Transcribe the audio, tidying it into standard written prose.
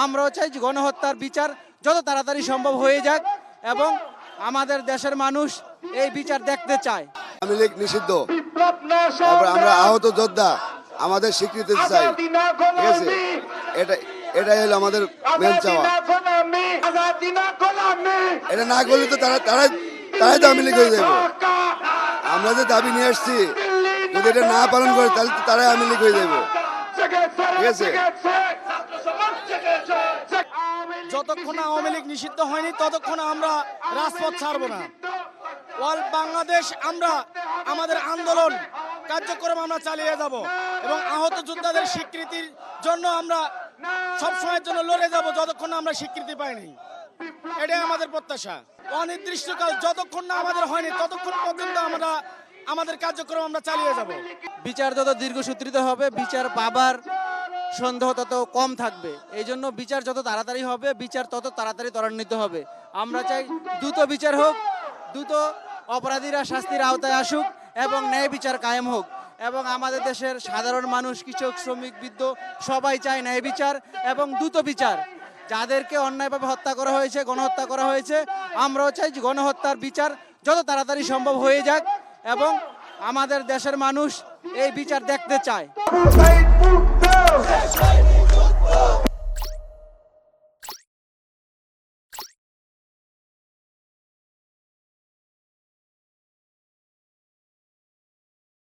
আমরাও চাই যে গণহত্যার বিচার যত তাড়াতাড়ি সম্ভব হয়ে যাক এবং আমাদের দেশের মানুষ এই বিচার দেখতে চায়। আওয়ামী লীগ নিষিদ্ধ, তারপর আমরা আহত যোদ্ধা আমাদের স্বীকৃতি চাই, ঠিক আছে? এটাই হলো আমাদের মেন চাওয়া। এটা না করলে তো তারাই তো আওয়ামী লীগ হয়ে যাবে। আমরা যে দাবি নিয়ে আসছি, যদি এটা না পালন করে তাহলে তো তারাই আওয়ামী লীগ হয়ে যাবে, ঠিক আছে? যতক্ষণ আওয়ামী লীগ নিষিদ্ধ হয়নি ততক্ষণ আমরা রাজপথ ছাড়বো না। অল বাংলাদেশ আমরা আমাদের আন্দোলন কার্যক্রম আমরা চালিয়ে যাব এবং আহত যোদ্ধাদের স্বীকৃতির জন্য আমরা সবসময়ের জন্য লড়ে যাব যতক্ষণ না আমরা স্বীকৃতি পাইনি। এটাই আমাদের প্রত্যাশা। অনির্দিষ্টকাল যতক্ষণ না আমাদের হয়নি ততক্ষণ পর্যন্ত আমরা আমাদের কার্যক্রম আমরা চালিয়ে যাব। বিচার যত দীর্ঘসূত্রিত হবে, বিচার পাবার সন্দেহ তত কম থাকবে। এই জন্য বিচার যত তাড়াতাড়ি হবে, বিচার তত তাড়াতাড়ি ত্বরান্বিত হবে। আমরা চাই দ্রুত বিচার হোক, দ্রুত অপরাধীরা শাস্তির আওতায় আসুক এবং ন্যায় বিচার কায়েম হোক। এবং আমাদের দেশের সাধারণ মানুষ, কৃষক, শ্রমিক, বৃদ্ধ সবাই চায় ন্যায় বিচার এবং দ্রুত বিচার। যাদেরকে অন্যায়ভাবে হত্যা করা হয়েছে, গণহত্যা করা হয়েছে, আমরাও চাই যে গণহত্যার বিচার যত তাড়াতাড়ি সম্ভব হয়ে যাক এবং আমাদের দেশের মানুষ এই বিচার দেখতে চায়।